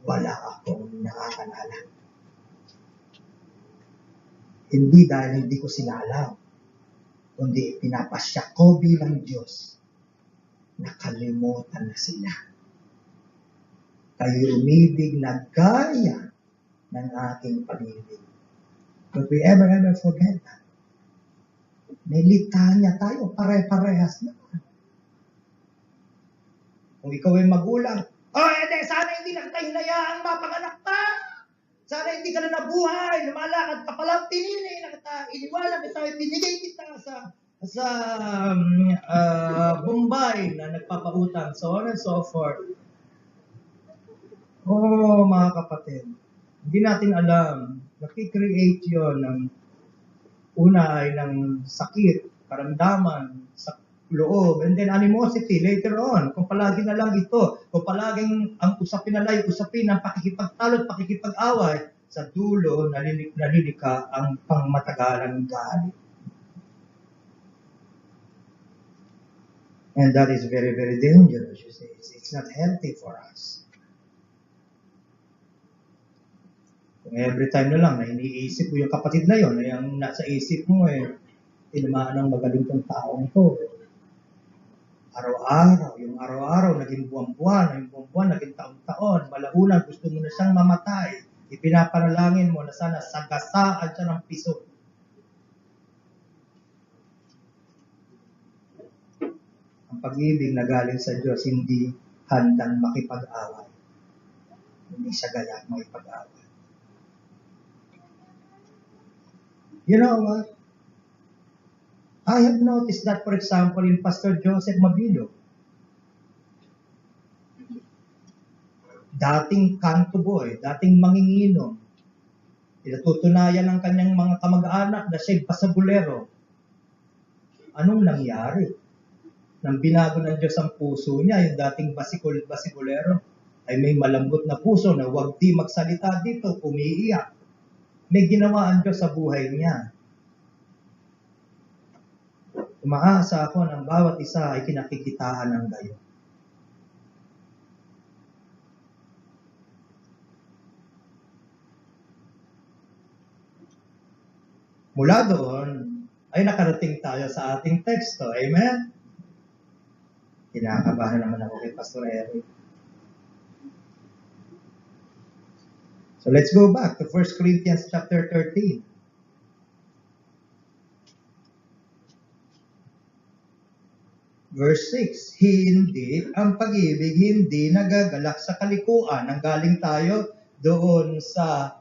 Wala akong nakakaalala. Hindi dahil hindi ko sila alam, kundi pinapasya ko bilang Diyos. Nakalimutan na sila. Kayo umibig na gaya ng aking pag-ibig. Could we ever forget that? May litanya tayo, pare-parehas na. Kung ikaw ay magulang, sana hindi na kita hinayaang mapanganak pa. Sana hindi ka na nabuhay, lumalakad ka palang pinili na kita, iniwanan kita, pinigay kita sa Bombay na nagpapautang, so on and so forth. Oh, mga kapatid, hindi natin alam, nakikreate yun ng una ay ng sakit, karamdaman, sa loob, and then animosity later on. Kung palagi na lang ito, kung palaging ang usapin na lang, usapin ng pakikipagtalo at pakikipag-away, sa dulo, nalilika ang pangmatagalang galit. And that is very, very dangerous. You see, it's not healthy for us. Kung every time na lang na iniisip mo yung kapatid na yon, ay ang nasa isip mo tinamaan ng magaling tong taong to. Araw-araw, naging buwan-buwan, naging taon-taon, malaunan, gusto mo na siyang mamatay. Ipinapanalangin mo na sana sagasaan siya ng piso. Ang pag-ibig na galing sa Diyos, hindi handang makipag-away. Hindi siya gayak makipag-away. You know what? I have noticed that, for example, in Pastor Joseph Mabilo. Dating kanto boy, dating manginginom. Pinatutunayan ng kanyang mga kamag-anak na siya'y basabulero. Anong nangyari? Nang binago ng Diyos ang puso niya, yung dating basibulero, ay may malambot na puso na huwag di magsalita dito, umiiyak. May ginawa ang Diyos sa buhay niya. Umaasa ako ng bawat isa ay kinakikitaan ng gayon. Mula doon, ay nakarating tayo sa ating teksto. Amen? Kinakabahan naman ako kay Pastor Eric. So let's go back to 1 Corinthians chapter 13. Verse 6, ang pag-ibig hindi nagagalak sa kalikuan. Nanggaling tayo doon sa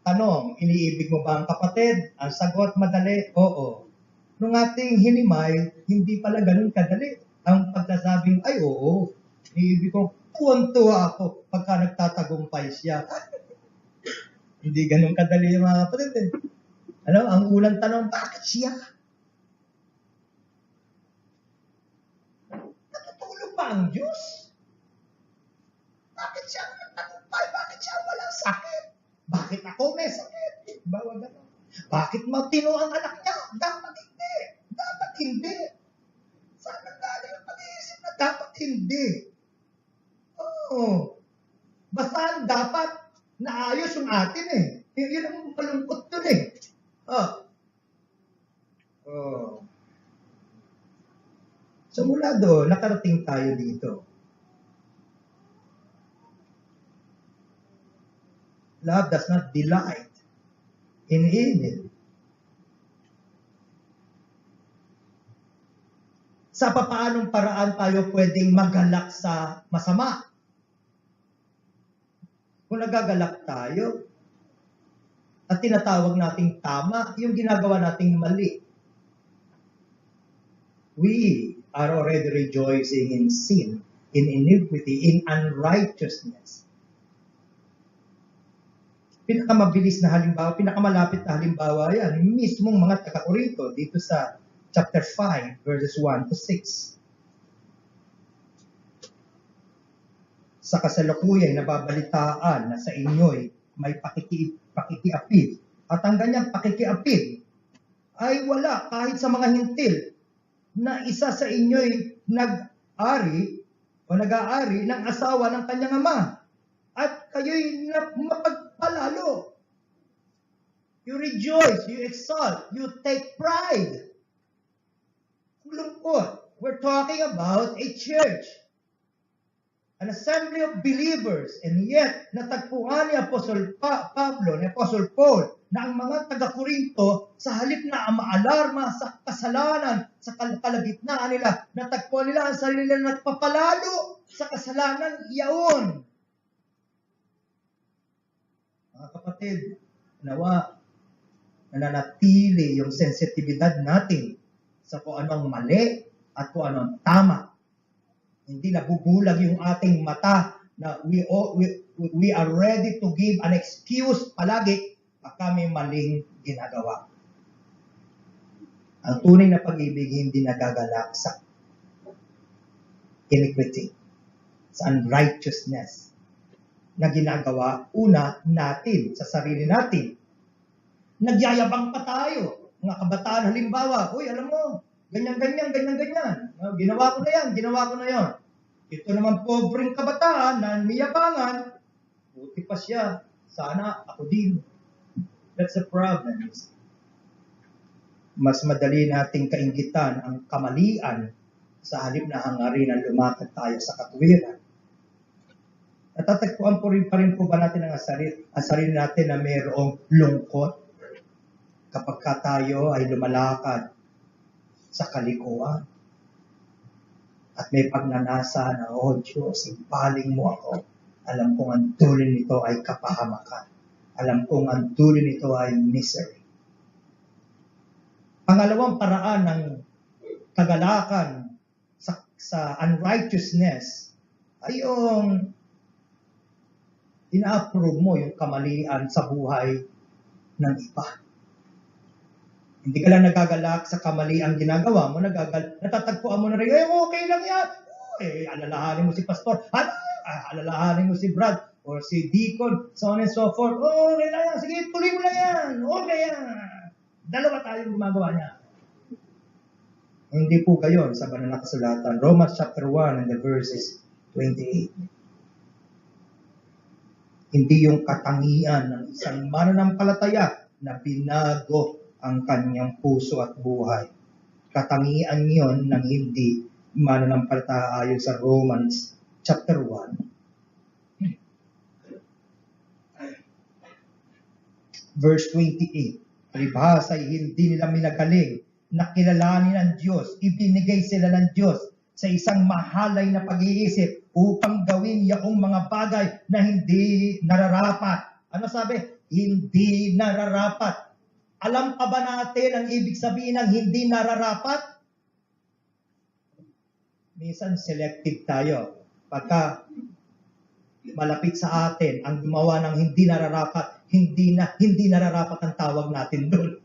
tanong, iniibig mo ba ang kapatid? Ang sagot, madali, oo. Nung ating hinimay, hindi pala ganun kadali. Ang pagkasabing, ay oo, iniibig ko, tuwan-tuwa ako pagka nagtatagumpay siya. Hindi ganun kadali yung mga kapatid. Ang unang tanong, bakit siya? Ang Diyos? Bakit siya nagtagumpay? Bakit siya walang sakit? Bakit ako may sakit? Bakit matino ang anak niya? Dapat hindi. Dapat hindi. Saan nanggaling ang pag-iisip na dapat hindi? Oo. Basta dapat naayos yung atin Yun ang malungkot dun So mula doon, nakarating tayo dito. Love does not delight in evil. Sa paanong paraan tayo pwedeng magalak sa masama? Kung nagagalak tayo, at tinatawag nating tama, yung ginagawa nating mali. We are already rejoicing in sin, in iniquity, in unrighteousness. Pinakamabilis na halimbawa, pinakamalapit na halimbawa yan, yung mismong mga taga-Korinto dito sa chapter 5, verses 1 to 6. Sa kasalukuyan, nababalitaan na sa inyo'y may pakikiapid. At ang ganyang pakikiapid ay wala kahit sa mga hintil na isa sa inyo'y nag-ari o nag-aari ng asawa ng kanyang ama. At kayo'y mapagpalalo. You rejoice, you exalt, you take pride. Lungkot. We're talking about a church. An assembly of believers, and yet natagpuan ni Apostle Pablo, ni Apostle Paul, na ang mga taga-Korinto, sa halip na maalarma sa kasalanan, sa kalagitnaan nila, natagpuan nila ang sarili nila nagpapalalo sa kasalanan iyaon. Mga kapatid, nawa, nananatili yung sensitibidad natin sa kung anong mali at kung anong tama. Hindi nabubulag yung ating mata na we are ready to give an excuse palagi pag kami maling ginagawa. Ang tunay na pag-ibig hindi nagagalak sa iniquity, sa unrighteousness na ginagawa una natin sa sarili natin. Nagyayabang pa tayo. Mga kabataan halimbawa, uy, alam mo, ganyan. Ginawa ko na yan. Ito naman pobreng kabataan na niyabangan, buti pa siya. Sana ako din. That's the problem. Mas madali nating kainggitan ang kamalian sa halip na hangarin na lumakad tayo sa katuwiran. Natatagpuan po rin ba natin ang sarili natin na mayroong lungkot kapag tayo ay lumalakad sa kalikuan at may pagnanasa na, oh Diyos, ibaling mo ako. Alam kong ang dulo nito ay kapahamakan. Alam kong ang dulo nito ay misery. Pangalawang paraan ng kagalakan sa unrighteousness ay yung ina-approve mo yung kamalian sa buhay ng iba. Hindi ka lang nagagalak sa kamalian ginagawa mo, natatagpuan mo na rin, okay lang yan. Alalahanin mo si pastor, alalahanin mo si Brad, or si Deacon, so on and so forth. Okay lang yan, sige, tuloy mo lang yan. Okay yan. Dalawa tayong gumagawa niya. Hindi po gayon sa banal na kasulatan. Romans chapter 1 and the verses 28. Hindi yung katangian ng isang mananampalataya na binago ang kanyang puso at buhay. Katangian yon ng hindi mananampalataya ayon sa Romans chapter 1. Verse 28. Palibhasa ay hindi nila minagaling na kilalanin ang Diyos. Ibinigay sila ng Diyos sa isang mahalay na pag-iisip upang gawin yaong mga bagay na hindi nararapat. Ano sabi? Hindi nararapat. Alam pa ba natin ang ibig sabihin ng hindi nararapat? Minsan selective tayo. Pagka malapit sa atin ang gumawa ng hindi nararapat, hindi nararapat ang tawag natin doon.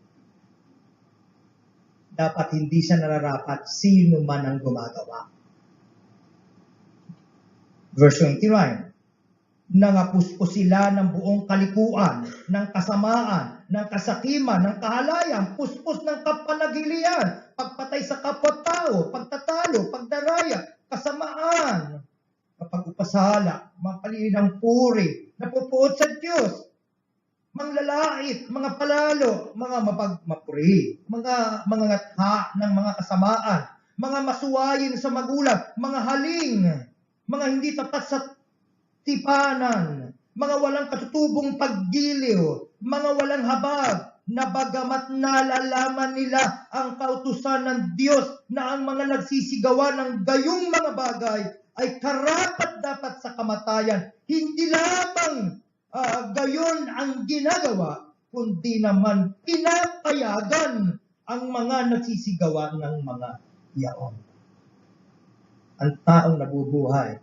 Dapat hindi siya nararapat, sino man ang gumagawa. Verse 29. Nangapuspos sila ng buong kalikuan, ng kasamaan, ng kasakiman, ng kahalayan, puspos ng kapanagilian, pagpatay sa kapwa-tao, pagtatalo, pagdaraya, kasamaan, kapag-upasala, mapaliin ng puri, napupuot sa Diyos, manglalait, mga palalo, mga mapagmapuri, mga ngatha ng mga kasamaan, mga masuwayin sa magulang, mga haling, mga hindi tapat sa tipanan, mga walang katutubong paggiliw, mga walang habag, na bagamat nalalaman nila ang kautusan ng Diyos na ang mga nagsisigawa ng gayong mga bagay ay karapat-dapat sa kamatayan. Hindi lamang gayon ang ginagawa, kundi naman pinapayagan ang mga nagsisigawa ng mga yaon. Ang taong nabubuhay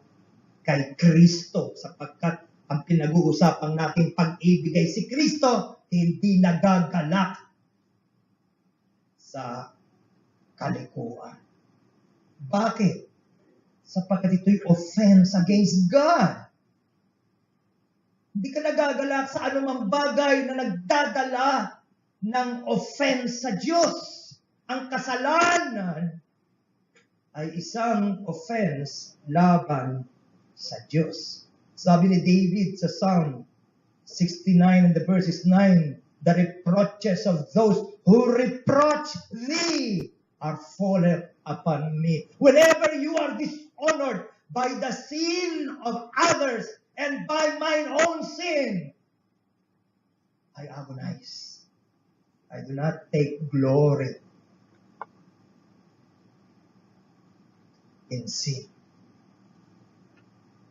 kay Kristo sapagkat ang pinag-uusapang nating pag-ibig ay si Kristo, hindi nagagalak sa kalikuan. Bakit? Sapagkat ito'y offense against God. Hindi ka nagagalak sa anumang bagay na nagdadala ng offense sa Diyos. Ang kasalanan ay isang offense laban sa Diyos. Sabi ni David sa Psalm 69 and the verses 9, the reproaches of those who reproach thee are fallen upon me. Whenever you are dishonored by the sin of others and by mine own sin, I agonize. I do not take glory in sin.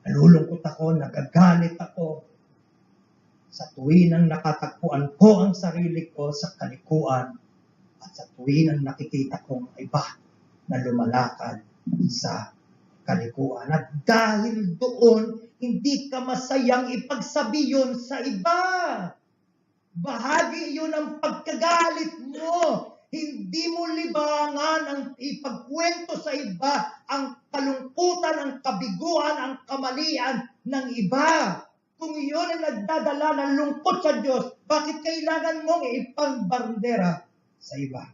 Nalulungkot ako, nagagalit ako sa tuwinang nakatagpuan ko ang sarili ko sa kalikuan at sa tuwinang nakikita kong iba na lumalakad sa kalikuan. At dahil doon, hindi ka masayang ipagsabi yun sa iba. Bahagi yun ng pagkagalit mo. Hindi mo libangan ang ipagkwento sa iba ang kalungkutan, ang kabiguan, ang kamalian ng iba. Kung iyon ay nagdadala ng lungkot sa Diyos, bakit kailangan mong ipangbandera sa iba?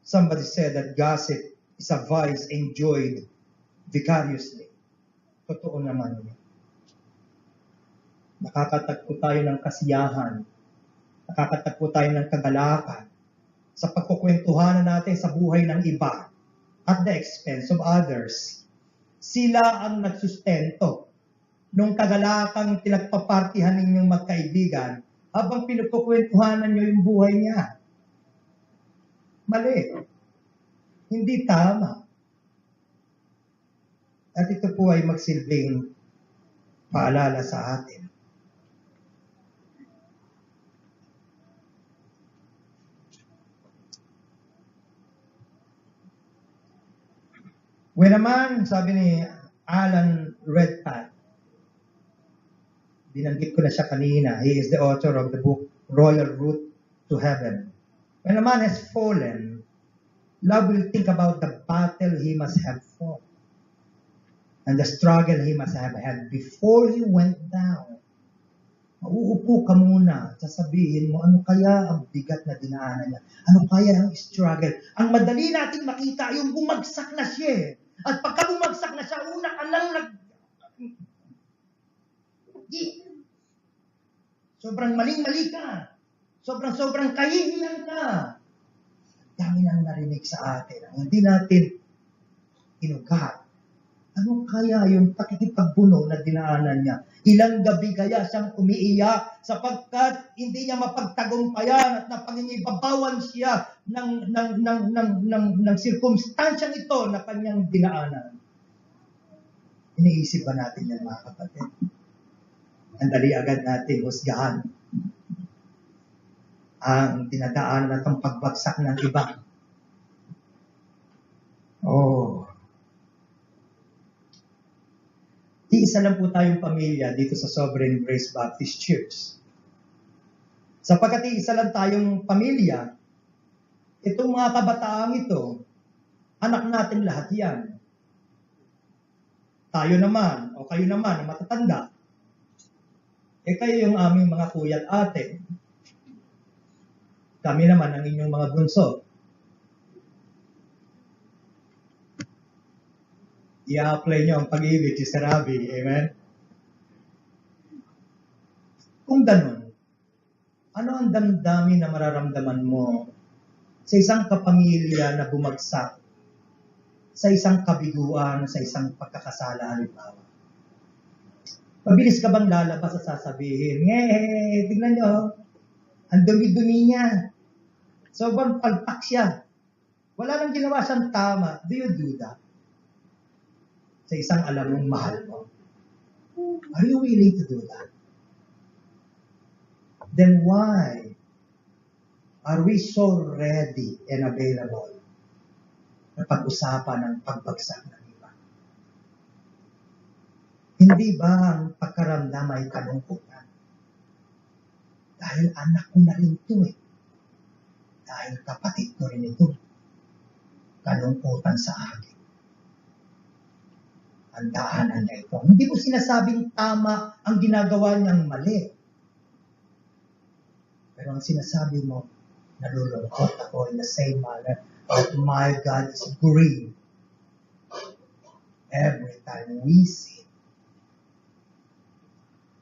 Somebody said that gossip is a vice enjoyed vicariously. Totoo naman yun. Nakakatagpo tayo ng kasiyahan. Nakakatagpo tayo ng kagalakan sa pagkukwentuhanan natin sa buhay ng iba at the expense of others. Sila ang nagsustento nung kagalakang pinagpapartihan ninyong magkaibigan habang pinagkukwentuhanan nyo yung buhay niya. Mali. Hindi tama. At ito po ay magsilbing paalala sa atin. When naman, sabi ni Alan Redpath, binanggit ko na siya kanina, he is the author of the book Royal Route to Heaven. When a man has fallen, love will think about the battle he must have fought and the struggle he must have had before he went down. Mauupo ka muna, sasabihin mo, ano kaya ang bigat na dinaanan niya? Ano kaya ang struggle? Ang madali natin makita, yung bumagsak na siya. At pagka bumagsak na siya, una ka lang sobrang maling-mali ka. Sobrang kahihiyan ka. Dami nang narinig sa atin. Ang hindi natin inugat. Ano kaya yung pakikipagbuno na dinaanan niya? Ilang gabi kaya siyang umiiyak sapagkat hindi niya mapagtagumpayan at napangingibabawan siya ng sirkumstansyang ito na kanyang dinaanan. Iniisip ba natin yan, mga kapatid? Ang dali agad natin husgahan ang dinadaanan at ang pagbagsak ng iba. Isa lang po tayong pamilya dito sa Sovereign Grace Baptist Church. Sapagkat isa lang tayong pamilya, itong mga kabataang ito, anak natin lahat yan. Tayo naman, o kayo naman, na matatanda, kayo yung aming mga kuya at ate. Kami naman ang inyong mga bunso. I-apply nyo ang pag-ibig si Sarabi. Amen? Kung ganun, ano ang damdamin na mararamdaman mo sa isang kapamilya na bumagsak, sa isang kabiguan, sa isang pagkakasala halimbawa? Mabilis ka bang lalabas at sasabihin, tignan nyo, ang dumi-dumi niya. Sobrang palpak siya. Wala nang ginawa siyang tama. Do you do that? Sa isang alam mong mahal mo? Are you willing to do that? Then why are we so ready and available na pag-usapan ng pagbagsak ng iba? Hindi ba ang pagkaramdam ay kalungkutan? Dahil anak ko na rin ito eh. Dahil kapatid ko rin ito. Kalungkutan sa akin. Ang daanan niya ito. Hindi mo sinasabing tama ang ginagawa niyang mali. Pero ang sinasabi mo, nalulungkot ako in the same manner that my God is grieved every time we sin.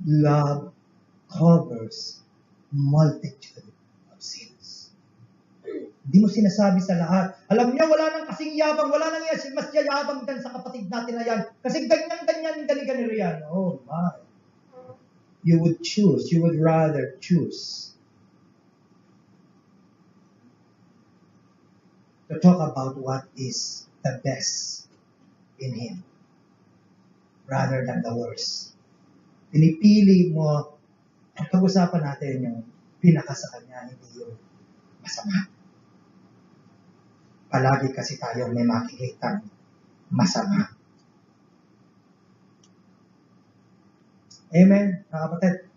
Love covers multitude of sins. Hindi mo sinasabi sa lahat. Alam niyo, wala nang kasing yabang, wala nang mas yayabang dyan sa kapatid natin na yan. Kasi ganyan, ganyan yan. Oh my. You would rather choose to talk about what is the best in him rather than the worst. Pinipili mo, ang pag-usapan natin yung pinaka sa kanya, hindi yung masama. Palagi kasi tayo may makikitang masama. Amen, mga kapatid.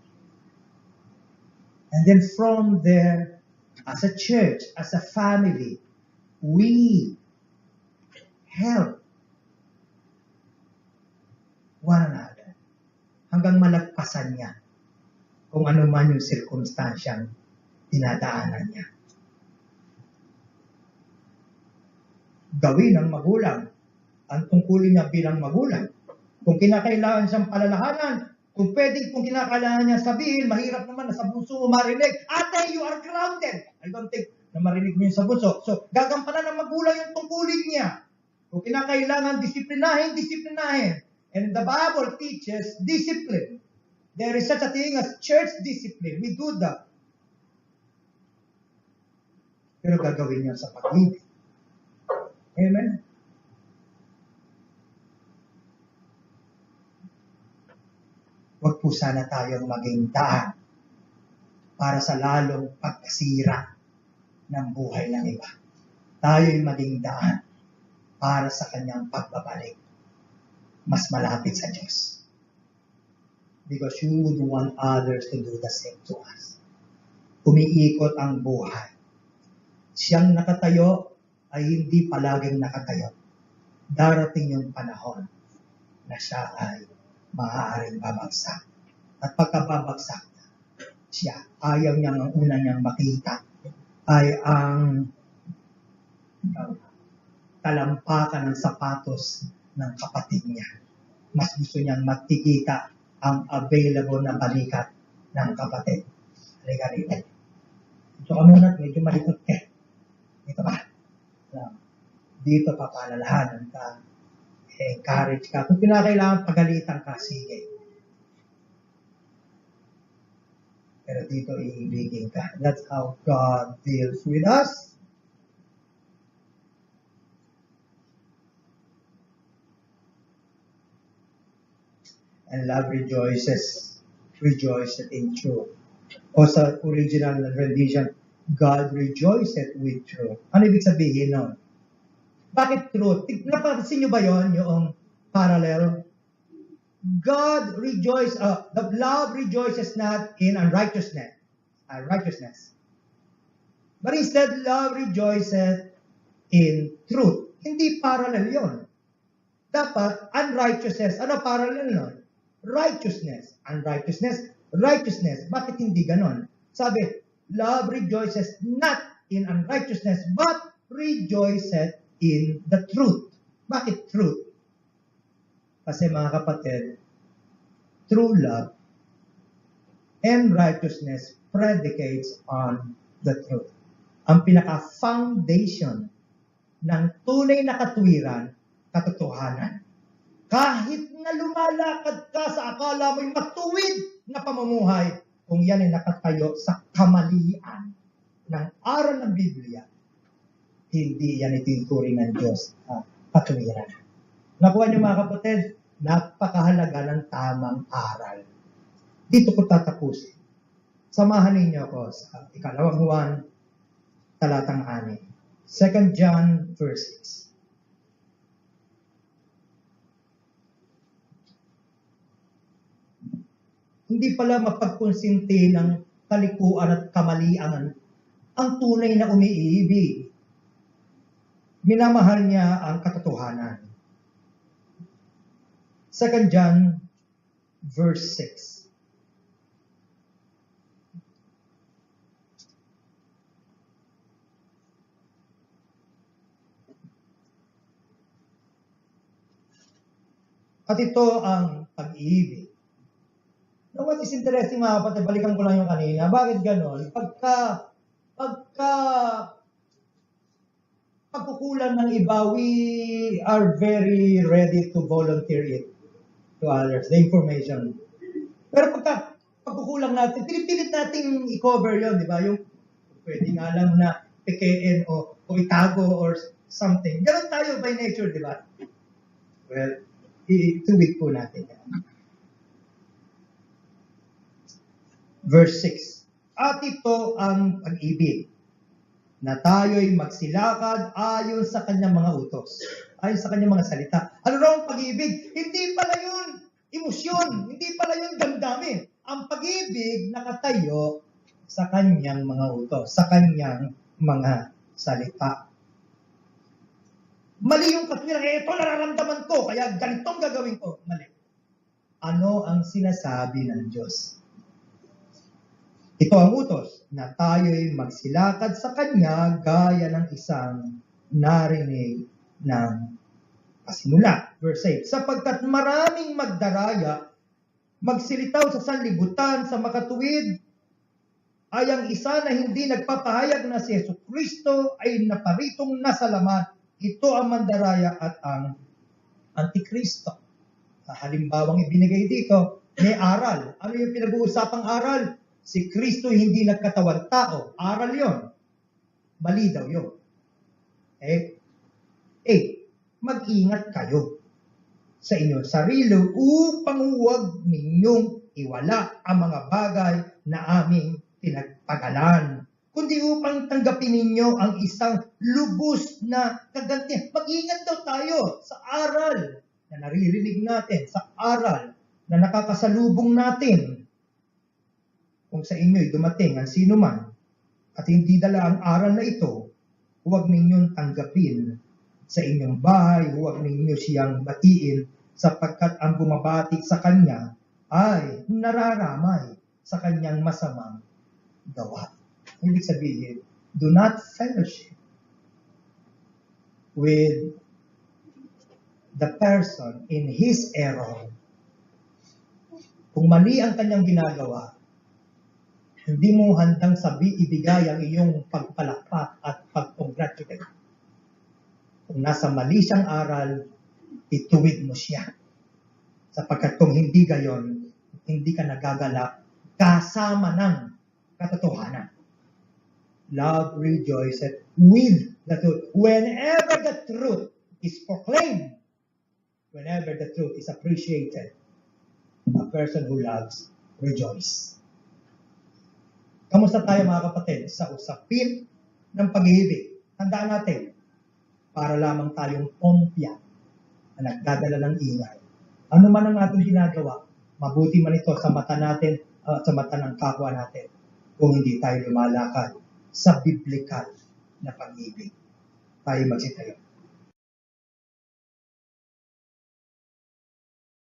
And then from there, as a church, as a family, we help one another hanggang malagpasan niya kung ano man yung sirkumstansyang dinadaanan niya. Gawin ng magulang ang tungkulin niya bilang magulang. Kung kinakailangan siyang palalahanan, kung kinakailangan niya sabihin, mahirap naman na sa bunso mo marinig, ate, you are grounded. I don't think na marinig mo yun sa bunso. So, gagampanan ng magulang yung tungkulin niya. Kung kinakailangan disiplinahin. And the Bible teaches discipline. There is such a thing as church discipline. We do that. Pero gagawin niya sa pag-ibig. Amen? Huwag po sana tayong maging daan para sa lalong pagkasira ng buhay ng iba. Tayo'y maging daan para sa kanyang pagbabalik. Mas malapit sa Diyos. Because you would want others to do the same to us. Umiikot ang buhay. Siyang nakatayo ay hindi palaging nakatayo. Darating yung panahon na siya ay maaaring babagsak. At pagkababagsak na, siya, ayaw niyang ang una niyang makita ay ang talampakan ng sapatos ng kapatid niya. Mas gusto niyang makikita ang available na balikat ng kapatid. Halika rito. Ito ka muna, medyo malikot ka. Dito ba? Dito pa palalahanan ka. Encourage ka. Kung pinakailangan pagalitan ka, sige. Pero dito iibigin ka. That's how God deals with us. And love rejoices in truth. O sa original rendition, God rejoiceth with truth. Ano ibig sabihin nun? Bakit truth? Napansin nyo ba yon yung parallel? God rejoices, the love rejoices not in unrighteousness. But instead, love rejoices in truth. Hindi parallel yon. Dapat, unrighteousness. Ano parallel nun? Righteousness. Unrighteousness. Righteousness. Bakit hindi ganon? Sabi, love rejoices not in unrighteousness, but rejoices in the truth. Bakit truth? Kasi mga kapatid, true love and righteousness predicates on the truth. Ang pinaka-foundation ng tunay na katwiran, katotohanan. Kahit na lumalakad ka sa akala mo'y matuwid na pamumuhay, kung yan ay nakatayo sa kamalian ng aral ng Biblia, hindi yan itinuturing ng Diyos katwiran. Nakuha niyo mga kapatid, napakahalaga ng tamang aral. Dito ko tatapusin. Samahan ninyo ako sa 2 Juan, talatang 6. 2 John, verse 6. hindi pala mapagkonsinti ng kalikuan at kamalian ang tunay na umiibig. Minamahal niya ang katotohanan. 2 John verse 6. At ito ang pag-ibig. Now, what is interesting mga kapatid, balikan ko lang yung kanina. Bakit ganon? Pagkukulang ng iba, we are very ready to volunteer it to others, the information. Pero pagkukulang natin, pinipilit natin i-cover yun, di ba? Yung pwede nga lang na pekein o itago or something. Ganon tayo by nature, di ba? Well, ituwid po natin yan. Verse 6. At ito ang pag-ibig, na tayo'y magsilakad ayon sa kanyang mga utos, ayon sa kanyang mga salita. Ano raw ang pag-ibig? Hindi pala yun emosyon, hindi pala yun damdamin. Ang pag-ibig nakatayo sa kanyang mga utos, sa kanyang mga salita. Mali yung katwiran, ito nararamdaman ko, kaya ganitong gagawin ko. Mali. Ano ang sinasabi ng Diyos? Ito ang utos, na tayo'y magsilakad sa Kanya gaya ng isang narinig ng pasimula. Verse 8, sapagkat maraming magdaraya, magsilitaw sa sanlibutan, sa makatuwid, ay ang isa na hindi nagpapahayag na si Jesucristo ay naparitong nasa laman. Ito ang mandaraya at ang Antikristo. Halimbawang ibinigay dito, may aral. Ano yung pinag-uusapang aral? Si Kristo hindi nagkatawang tao. Aral yon. Mali daw yun. Mag-ingat kayo sa inyong sarili upang huwag ninyong iwala ang mga bagay na aming pinagpagalan, kundi upang tanggapin ninyo ang isang lubos na kagantihan. Mag-ingat daw tayo sa aral na naririnig natin, sa aral na nakakasalubong natin. Kung sa inyo'y dumating ang sino man at hindi dala ang aral na ito, huwag ninyong tanggapin sa inyong bahay, huwag ninyo siyang batiin, sapagkat ang bumabati sa kanya ay nararamay sa kanyang masamang gawa. Ibig sabihin, do not fellowship with the person in his error. Kung mali ang kanyang ginagawa, hindi mo handang ibigay ang iyong pagpalakpak at pag-congratulate. Kung nasa mali siyang aral, ituwid mo siya. Sapagkat kung hindi gayon, hindi ka nagagalak kasama ng katotohanan. Love rejoiceth with the truth. Whenever the truth is proclaimed, whenever the truth is appreciated, a person who loves rejoice. Kamusta tayo mga kapatid sa usapin ng pag-ibig? Tandaan natin, para lamang tayong pompya na nagdadala ng ingay. Ano man ang ating ginagawa, mabuti man ito sa mata natin at sa mata ng kapwa natin kung hindi tayo lumalakad sa biblikal na pag-ibig. Tayo magsitayo.